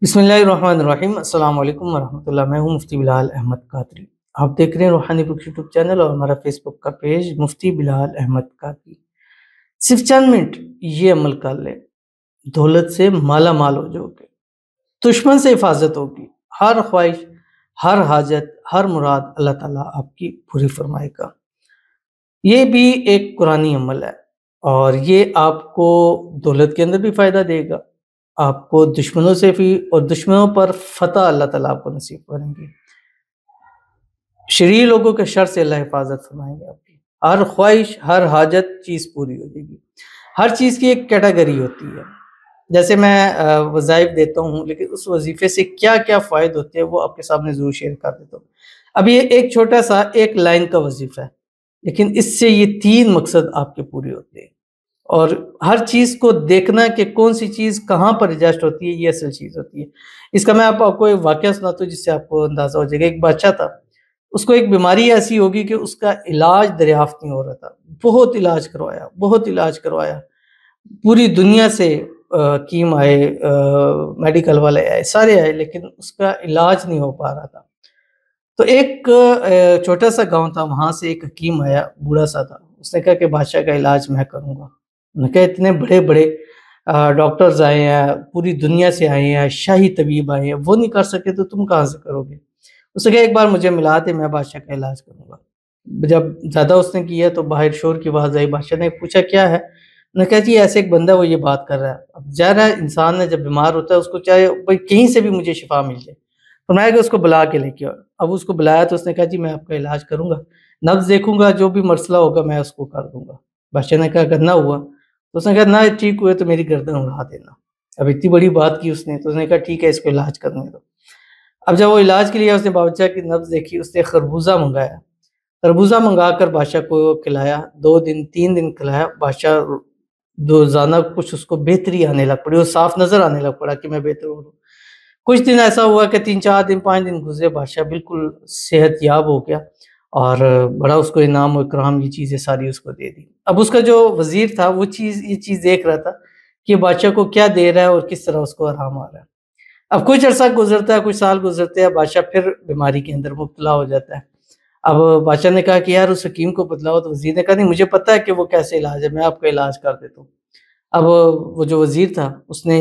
بسم اللہ الرحمن الرحیم۔ السلام علیکم ورحمۃ اللہ۔ میں ہوں مفتی بلال احمد قادری۔ آپ دیکھ رہے ہیں روحانی بک یوٹیوب چینل اور ہمارا فیس بک کا پیج مفتی بلال احمد قادری۔ صرف چند منٹ یہ عمل کر لیں، دولت سے مالا مال ہو جاؤ گے، دشمن سے حفاظت ہوگی، ہر خواہش، ہر حاجت، ہر مراد اللہ تعالیٰ آپ کی پوری فرمائے گا۔ یہ بھی ایک قرآنی عمل ہے اور یہ آپ کو دولت کے اندر بھی فائدہ دے گا، آپ کو دشمنوں سے بھی اور دشمنوں پر فتح اللہ تعالیٰ آپ کو نصیب کریں گے۔ شریر لوگوں کے شر سے اللہ حفاظت فرمائیں گے آپ کی، ہر خواہش، ہر حاجت چیز پوری ہو جائے گی۔ ہر چیز کی ایک کیٹیگری ہوتی ہے، جیسے میں وظائف دیتا ہوں، لیکن اس وظیفے سے کیا کیا فائد ہوتے ہیں وہ آپ کے سامنے ضرور شیئر کر دیتا ہوں۔ اب یہ ایک چھوٹا سا ایک لائن کا وظیفہ ہے، لیکن اس سے یہ 3 مقصد آپ کے پورے ہوتے ہیں۔ اور ہر چیز کو دیکھنا کہ کون سی چیز کہاں پر ایڈجسٹ ہوتی ہے، یہ اصل چیز ہوتی ہے۔ اس کا میں آپ کو ایک واقعہ سناتا ہوں جس سے آپ کو اندازہ ہو جائے گا۔ ایک بادشاہ تھا، اس کو ایک بیماری ایسی ہوگی کہ اس کا علاج دریافت نہیں ہو رہا تھا۔ بہت علاج کروایا، پوری دنیا سے حکیم آئے، میڈیکل والے آئے، سارے آئے، لیکن اس کا علاج نہیں ہو پا رہا تھا۔ تو ایک چھوٹا سا گاؤں تھا، وہاں سے ایک حکیم آیا، بوڑھا سا تھا۔ اس نے کہا کہ بادشاہ کا علاج میں کروں گا۔ انہوں نے کہا اتنے بڑے بڑے ڈاکٹرز آئے ہیں، پوری دنیا سے آئے ہیں، شاہی طبیب آئے ہیں، وہ نہیں کر سکے تو تم کہاں سے کرو گے؟ اس نے کہا ایک بار مجھے ملا دے، میں بادشاہ کا علاج کروں گا۔ جب زیادہ اس نے کیا تو باہر شور کی آواز آئی۔ بادشاہ نے پوچھا کیا ہے؟ انہوں نے کہا جی ایسے ایک بندہ وہ یہ بات کر رہا ہے۔ اب ظاہر ہے انسان نے جب بیمار ہوتا ہے اس کو چاہے بھائی کہیں سے بھی مجھے شفا مل جائے، فرمایا کہ اس کو بلا کے لے کے آؤ۔ اب اس کو بلایا تو اس نے کہا جی میں آپ کا علاج کروں گا، نبض دیکھوں گا، جو بھی مسئلہ ہوگا میں اس کو کر دوں گا۔ بادشاہ نے کہا اگر نہ ہوا تو اس نے کہا نہ ٹھیک ہوئے تو میری گردن اڑا دینا۔ اب اتنی بڑی بات کی اس نے، تو اس نے کہا ٹھیک ہے اس کو علاج کرنے دو۔ اب جب وہ علاج کے لیے اس نے بادشاہ کی نبض دیکھی، اس نے خربوزہ منگایا، خربوزہ منگا کر بادشاہ کو کھلایا، 2 دن 3 دن کھلایا۔ بادشاہ روزانہ کچھ اس کو بہتری آنے لگ پڑی، وہ صاف نظر آنے لگ پڑا کہ میں بہتر ہو رہا ہوں۔ کچھ دن ایسا ہوا کہ 3 4 دن 5 دن گزرے، بادشاہ بالکل صحت یاب ہو گیا اور بڑا اس کو انعام و اکرام یہ چیزیں ساری اس کو دے دی۔ اب اس کا جو وزیر تھا وہ یہ چیز دیکھ رہا تھا کہ بادشاہ کو کیا دے رہا ہے اور کس طرح اس کو آرام آ رہا ہے۔ اب کچھ عرصہ گزرتا ہے، کچھ سال گزرتے ہیں، بادشاہ پھر بیماری کے اندر مبتلا ہو جاتا ہے۔ اب بادشاہ نے کہا کہ یار اس حکیم کو بتلاؤ، تو وزیر نے کہا نہیں مجھے پتہ ہے کہ وہ کیسے علاج ہے، میں آپ کا علاج کر دیتا ہوں۔ اب وہ جو وزیر تھا اس نے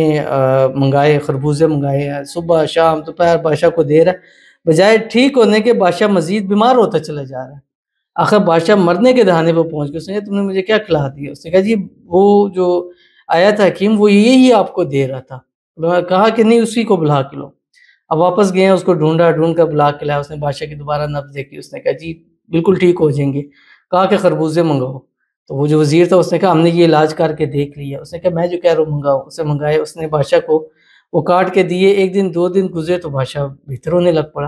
منگائے، خربوزے منگائے ہیں، صبح شام دوپہر بادشاہ کو دے رہا ہے، بجائے ٹھیک ہونے کے بادشاہ مزید بیمار ہوتا چلا جا رہا ہے۔ آخر بادشاہ مرنے کے دہانے پہ پہنچ گئے۔ اس نے کہا تم نے مجھے کیا کھلا دیا؟ اس نے کہا جی وہ جو آیا تھا حکیم وہ یہی آپ کو دے رہا تھا۔ کہا کہ نہیں اسی کو بلا کے لو۔ اب واپس گئے، اس کو ڈھونڈ کر بلا کے لایا۔ اس نے بادشاہ کی دوبارہ نبض دیکھی، اس نے کہا جی بالکل ٹھیک ہو جائیں گے۔ کہا کہ خربوزے منگاؤ۔ تو وہ جو وزیر تھا اس نے کہا ہم نے یہ علاج کر کے دیکھ لیا۔ اس نے کہا میں جو کہہ رہا ہوں منگاؤ۔ اسے منگائے، اس نے بادشاہ کو وہ کاٹ کے دیے۔ 1 دن 2 دن گزرے تو بادشاہ بہتر ہونے لگ پڑا۔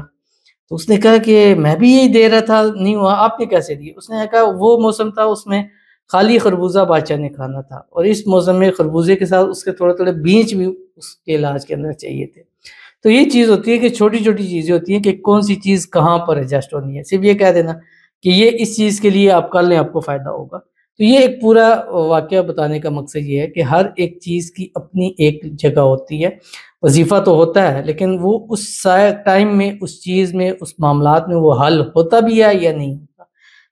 تو اس نے کہا کہ میں بھی یہی دے رہا تھا، نہیں ہوا، آپ نے کیسے دیے؟ اس نے کہا وہ موسم تھا اس میں خالی خربوزہ بادشاہ نے کھانا تھا، اور اس موسم میں خربوزے کے ساتھ اس کے تھوڑے تھوڑے بیج بھی اس کے علاج کے اندر چاہیے تھے۔ تو یہ چیز ہوتی ہے کہ چھوٹی چھوٹی چیزیں ہوتی ہیں کہ کون سی چیز کہاں پر ایڈجسٹ ہونی ہے۔ صرف یہ کہہ دینا کہ یہ اس چیز کے لیے آپ کر لیں آپ کو فائدہ ہوگا۔ تو یہ ایک پورا واقعہ بتانے کا مقصد یہ ہے کہ ہر ایک چیز کی اپنی ایک جگہ ہوتی ہے۔ وظیفہ تو ہوتا ہے لیکن وہ اس ٹائم میں، اس چیز میں، اس معاملات میں وہ حل ہوتا بھی ہے یا نہیں ہوتا۔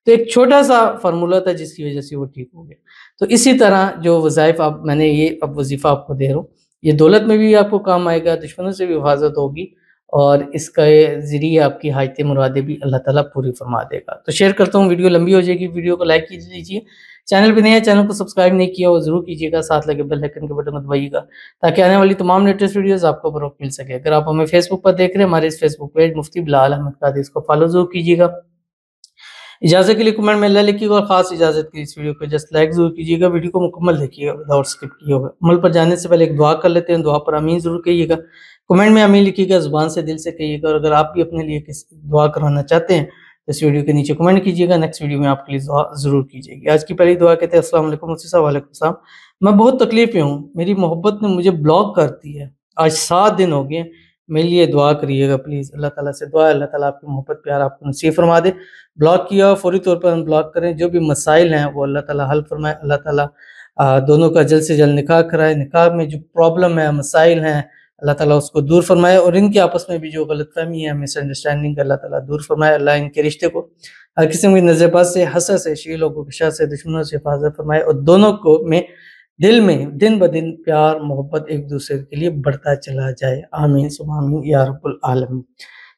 تو ایک چھوٹا سا فارمولہ تھا جس کی وجہ سے وہ ٹھیک ہو گیا۔ تو اسی طرح جو وظائف میں نے یہ اب وظیفہ آپ کو دے رہا ہوں، یہ دولت میں بھی آپ کو کام آئے گا، دشمنوں سے بھی حفاظت ہوگی، اور اس کا ذریعے آپ کی حاجتیں مرادیں بھی اللہ تعالیٰ پوری فرما دے گا۔ تو شیئر کرتا ہوں، ویڈیو لمبی ہو جائے گی، ویڈیو کو لائک کیجیے لیجیے، چینل پہ نیا ہے چینل کو سبسکرائب نہیں کیا وہ ضرور کیجیے گا، ساتھ لگے بیل آئیکن کے بٹن کو دبائیے گا تاکہ آنے والی تمام لیٹسٹ ویڈیوز آپ کو بروقت مل سکے۔ اگر آپ ہمیں فیس بک پر دیکھ رہے ہیں، ہمارے اس فیس بک پیج مفتی بلال احمد قادری، اس کو فالو ضرور کیجیے گا۔ اجازت کے لیے کمنٹ میں اللہ لکھیے گا، اور خاص اجازت کے لیے اس ویڈیو کو جسٹ لائک ضرور کیجیے گا، ویڈیو کو مکمل دیکھیے گا وداؤٹ اسکپ کیے ہوئے۔ عمل پر جانے سے پہلے ایک دعا کر لیتے ہیں، دعا پر آمین ضرور کہیے گا، کمنٹ میں آمین لکھیے گا، زبان سے دل سے کہیے گا، اور اگر آپ بھی اپنے لیے دعا کرانا چاہتے ہیں تو اس ویڈیو کے نیچے کمنٹ کیجیے گا، نیکسٹ ویڈیو میں آپ کے لیے دعا ضرور کی جائے گی۔ آج کی پہلی دعا کہتے ہیں السلام علیکم مفتی صاحب۔ وعلیکم السلام۔ میں بہت تکلیف میں ہوں، میری محبت نے مجھے بلاک کر دی ہے، آج 7 دن ہو گئے، میرے لیے دعا کریے گا پلیز۔ اللہ تعالیٰ سے دعا ہے اللہ تعالیٰ آپ کی محبت پیار آپ کو نصیب فرما دے۔ بلاک کیا فوری طور پر ان بلاک کریں، جو بھی مسائل ہیں وہ اللہ تعالیٰ حل فرمائے، اللہ تعالیٰ دونوں کا جلد سے جلد نکاح کرائے، نکاح میں جو پرابلم ہے، مسائل ہیں، اللہ تعالیٰ اس کو دور فرمائے، اور ان کے آپس میں بھی جو غلط فہمی ہے، مس انڈرسٹینڈنگ، اللہ تعالیٰ دور فرمائے۔ اللہ ان کے رشتے کو ہر قسم کی نظر بد سے، حسد سے، شیعہ لوگوں کے شر سے، دشمنوں سے حفاظت فرمائے، اور دونوں کو میں دل میں دن بدن پیار محبت ایک دوسرے کے لیے بڑھتا چلا جائے۔ آمین ثم آمین یا رب العالمین۔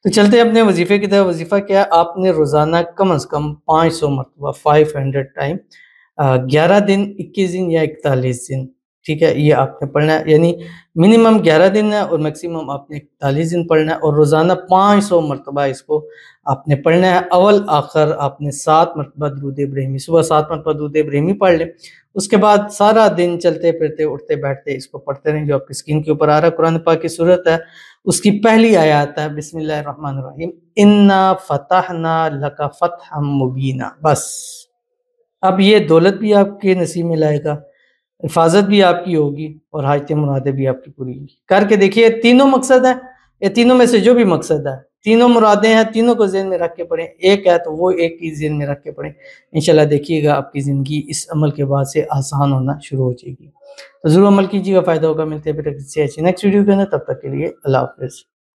تو چلتے ہیں اپنے وظیفے کی طرف۔ وظیفہ کیا؟ آپ نے روزانہ کم از کم 500 مرتبہ 500 ٹائم 11 دن، 21 دن یا 41 دن، ٹھیک ہے، یہ آپ نے پڑھنا ہے، یعنی منیمم 11 دن ہے اور میکسیمم آپ نے 41 دن پڑھنا ہے، اور روزانہ 500 مرتبہ اس کو آپ نے پڑھنا ہے۔ اول آخر آپ نے 7 مرتبہ درود ابراہیمی، صبح 7 مرتبہ درود ابراہیمی پڑھ لیں، اس کے بعد سارا دن چلتے پھرتے اٹھتے بیٹھتے اس کو پڑھتے رہیں، جو آپ کی اسکرین کے اوپر آ رہا ہے۔ قرآن پاک کی سورت ہے، اس کی پہلی آیات ہے بسم اللہ الرحمن الرحیم، انا فتحنا لک فتحا مبینا۔ بس اب یہ دولت بھی آپ کے نصیب میں لائے گا، حفاظت بھی آپ کی ہوگی، اور حاجت مرادیں بھی آپ کی پوری ہوگی۔ کر کے دیکھیے، تینوں مقصد ہے، یہ تینوں میں سے جو بھی مقصد ہے، تینوں مرادیں ہیں، تینوں کو ذہن میں رکھ کے پڑھیں، ایک ہے تو وہ ایک کی ذہن میں رکھ کے پڑھیں، انشاءاللہ دیکھیے گا آپ کی زندگی اس عمل کے بعد سے آسان ہونا شروع ہو جائے گی۔ تو ضرور عمل کیجیے گا، فائدہ ہوگا۔ ملتے ہیں پھر کسی ایسی نیکسٹ ویڈیو کے اندر، تب تک کے لیے اللہ حافظ۔